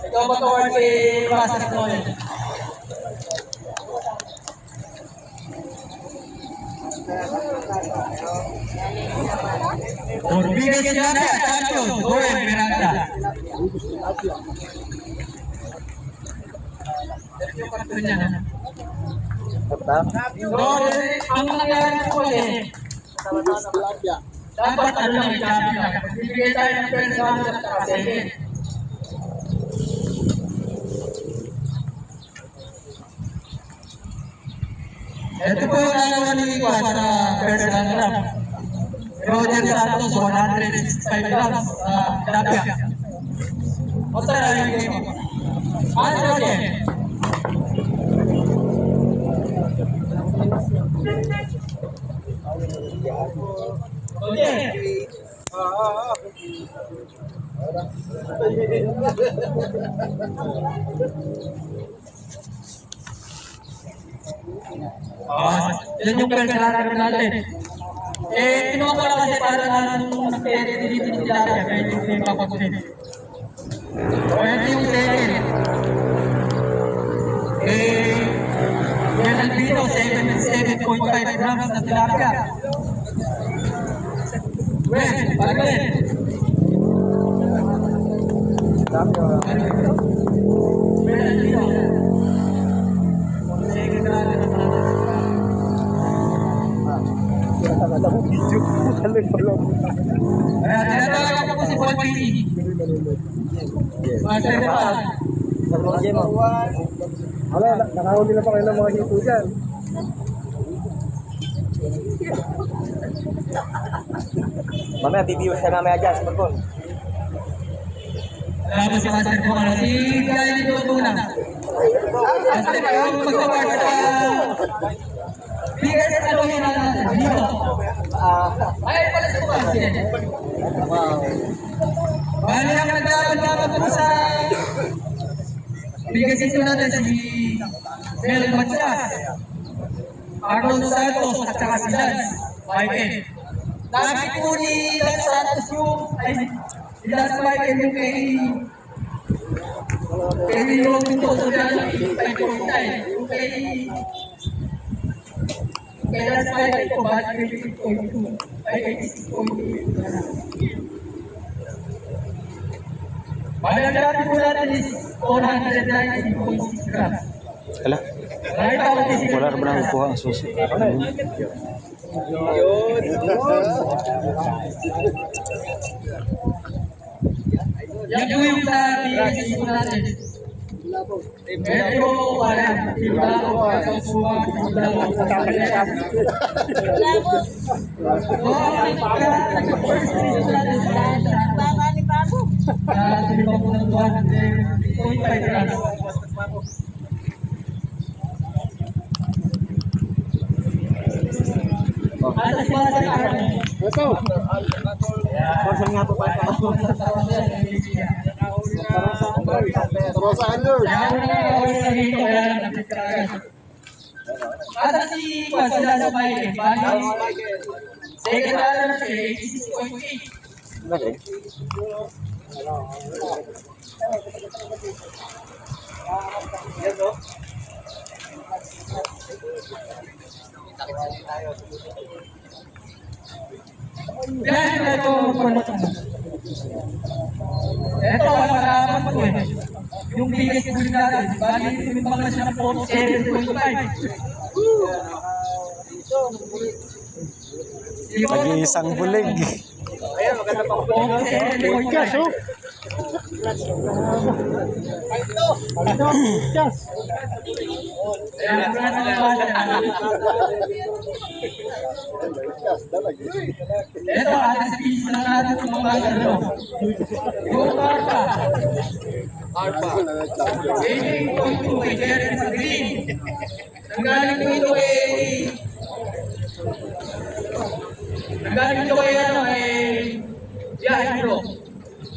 Ikaw ba ito or kay Master Noel? Orbigas Yada, champion, Joel Miranda. Yung karton niya na. Ang nangyari ko eh, dapat ano lang i-champion lang. Bibigay tayo ng first round at saka second. Ito po yung nagawa ni Iwas sa first round round. Roger Santos, 165 grams, tilapia. O tara yung game. Ano Roger? Yan yung perkararan natin. Kinuha ko lang kasi para nung nag-edit natin, kaya yung pinapapagsin. Ito yung second. Yan ang dito, 7.5 grams na tilapia. Well, pagawin. Tinatawagan ko si Paul Pini. Master pa. Wala, nakahuli na pa kayo ng mga hito dyan. Mamaya, bibiwas ka mamaya dyan sa balkon. Alam mo si Master po, si Gaya ni Dodona. Master pa yung pagkawag sa biggest ano yun natin, dito. Ay, pala sa kumasin. Bali ang naglaban-laban po sa biggest ito natin si Mel Matias, Arnold Santos at saka si Lance Michael. Nakit po ni Lance Santos yung, ay, si Lance Michael yung kay Willow Pinto sa gano'n, 5.9, yung kay Lance Michael po, bakit 26.2, ay 86.2. Bali ang dati po natin is 490.6 grams. Kala? Wala na ba nang kuha ang susi? Yan po yung sa bilis po natin. Medyo wala. Tilapia po. Ada si Pasila sa Michael, bali second na siya, 86.8. Bakit? Ito, wala po eh. Yung biggest bull natin, bali tumimbang na siya ng 47.5. Nag-iisang bulig. Ayan, maganda pa po. 47.5. Ito, atas piso na natin sa mga ano. Yung Arpa. 18.2 kay Jerry sa green. Nanggaling dito ano Biyahe Bro.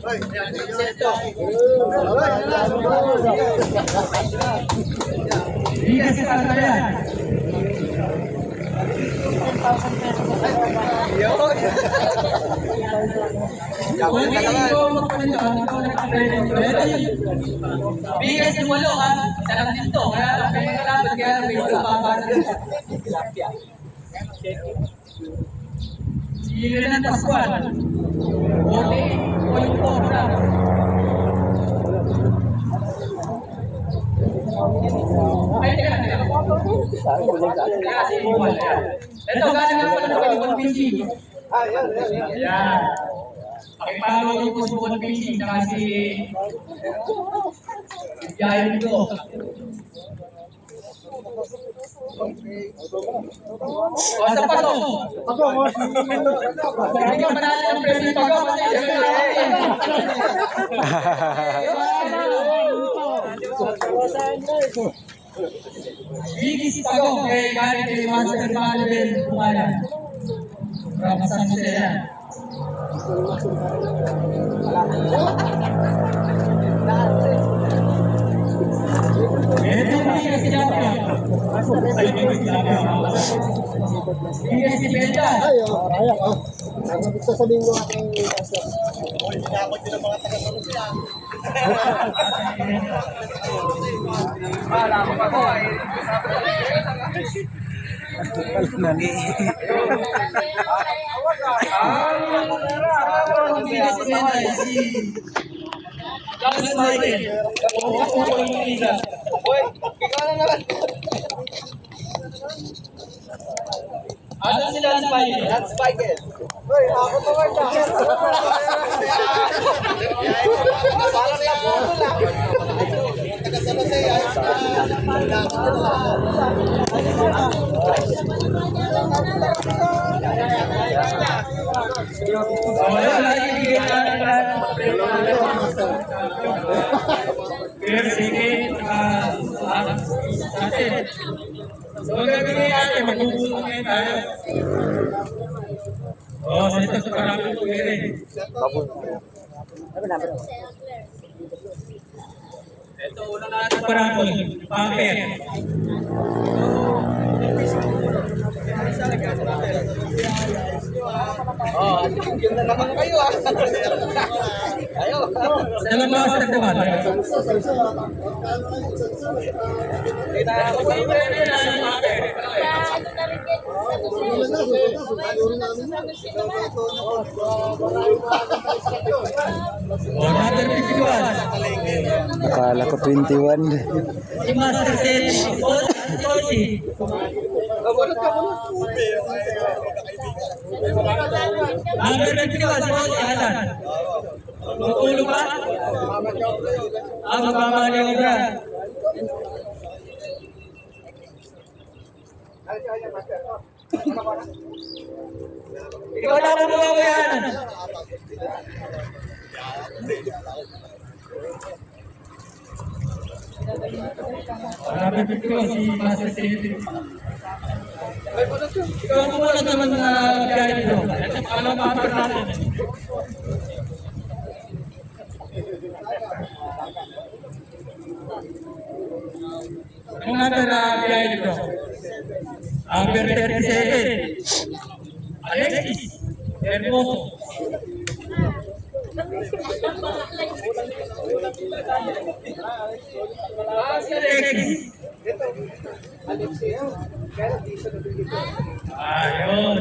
Seto. Bigas sa yan. Kung hindi ko magpalitan, ikaw nag-credit. Biggest yung walo ha, isa lang din to. Kaya may mga laban, kaya may baba na rin. Si Renan Pascual, 48.4 lang. Ay, teka. Kaya si Iwan, yan. Ito, galing nga pala ng Iwan PC. Yan. Pakipalo niyo po si Iwan PC, saka si Yayin ko. O, sa pato. Hindi ka manalo ng premyo pago. Bigis pago kay galing kay Master Manuel Bumayan. From San Jose yan. Ito po yung sinapya. Bigis si Benda. Sasabihin ko aking Ano sila ang Spike? That's Michael. Hoy, ako to nga. Parang lang po lang. Taga-Salasay ay Wala lagi bigyan natin lahat ng pero sige, natin. So, ang gagawin natin, magbubulong ngayon tayo. Oo, sa ito sa parang po rin. Ito, una natin parang po, paper. Oh, yun na naman kayo ah. Ayo. Sa labas na naman. Another 51. Akala ko 21. Si Master Sen, Tosi. Number 51, si Alan. Tutulog ba? Magmamali ko na. Ikaw na ako mga yan. Number 51, si Master Sen. Ikaw mo muna naman na guide nyo. Alam mo ang natin. Ang number na guide nyo. Number 37. Alexis. Hermoso. Si Alexis. Ayun.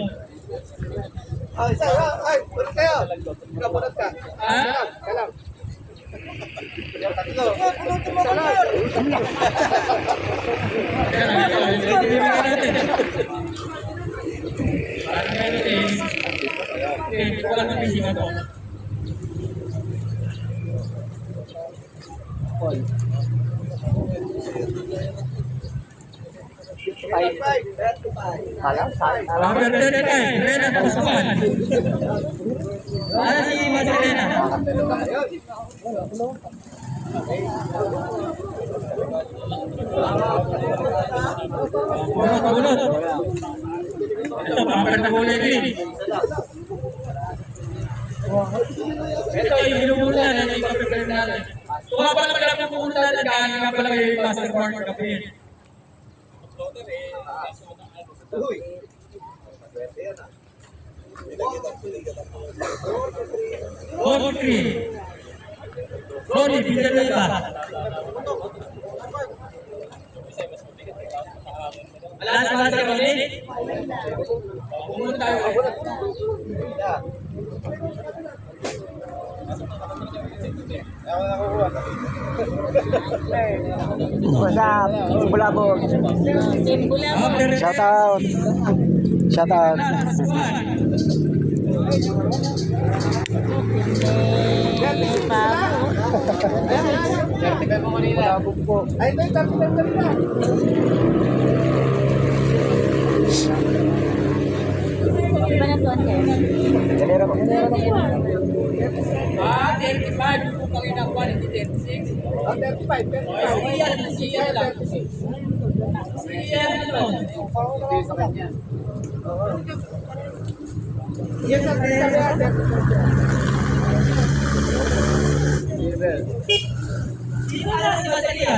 Ay, punot kayo. Punot ka. Ah? Kalam. Ito yung binubula na yung ipapagpapag natin. Kung nga pala pala pupunta na daan nga pala yung Master Mark Kapil. Uy. Ronnie Villanueva. Wala na ba si Ronnie? Pumunta tayo. What's up? Bulabog. Shout out. Shout out. Bulabog po. Ay, ito, Ganera po. 35 yung pang inakuha, hindi 36. 35. Siyan lang. Siyan lang. Sino na si Bateria?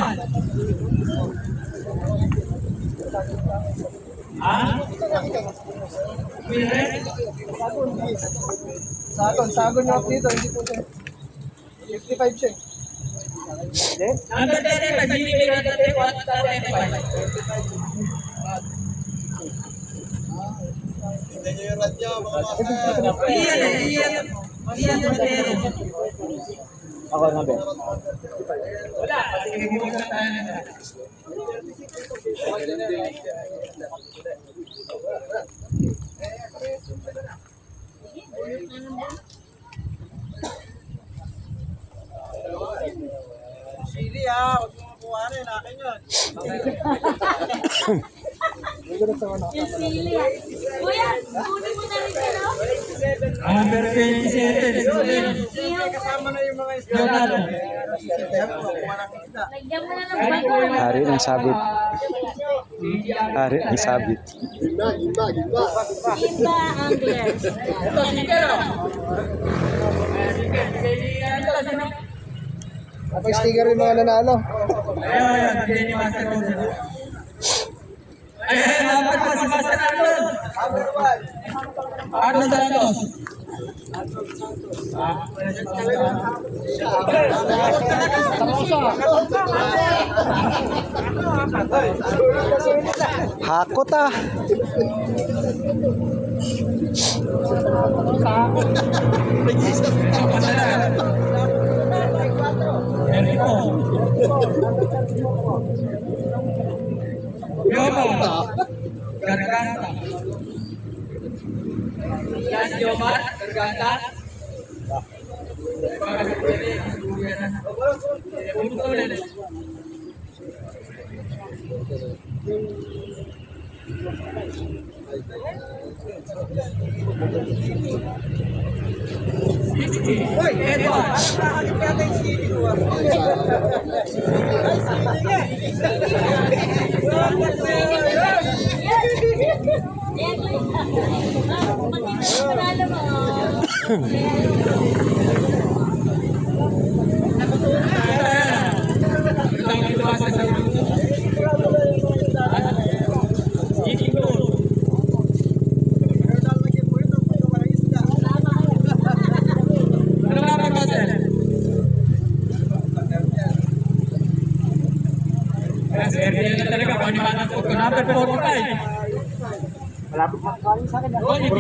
Sagon nyo ako dito, hindi po siya. 55 siya. Hindi? Number 35, binibigay natin 135. Iyan Bateria. Ako na ba? Wala, kasi kikimig na tayo na. Sili ha, huwag mo kuhanin, akin yun. Kuya, kunin mo na rin ka, no? Number 27, Kasama na yung mga isda. Leonardo. Lagyan mo na ng bago. Hari ng sabit. Hari ng sabit. Iba anglers. Ito, sticker o. Ako sticker yung mga nanalo. Ayun, bigay ni Master Rose. Ayun, dapat pa si Master Arnold. Arnold Santos. Hakot ah. Yoma. Garganta. Yan, Yomar, Garganta. Malapit na kaling sa akin. Balik.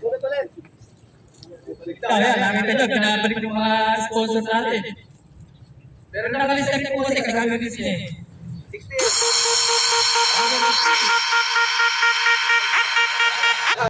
Bukat ulit. Kaya, nakita nyo, pinabalik yung mga sponsor natin. Pero nakalista ko kasi kagagawin sila eh. 60.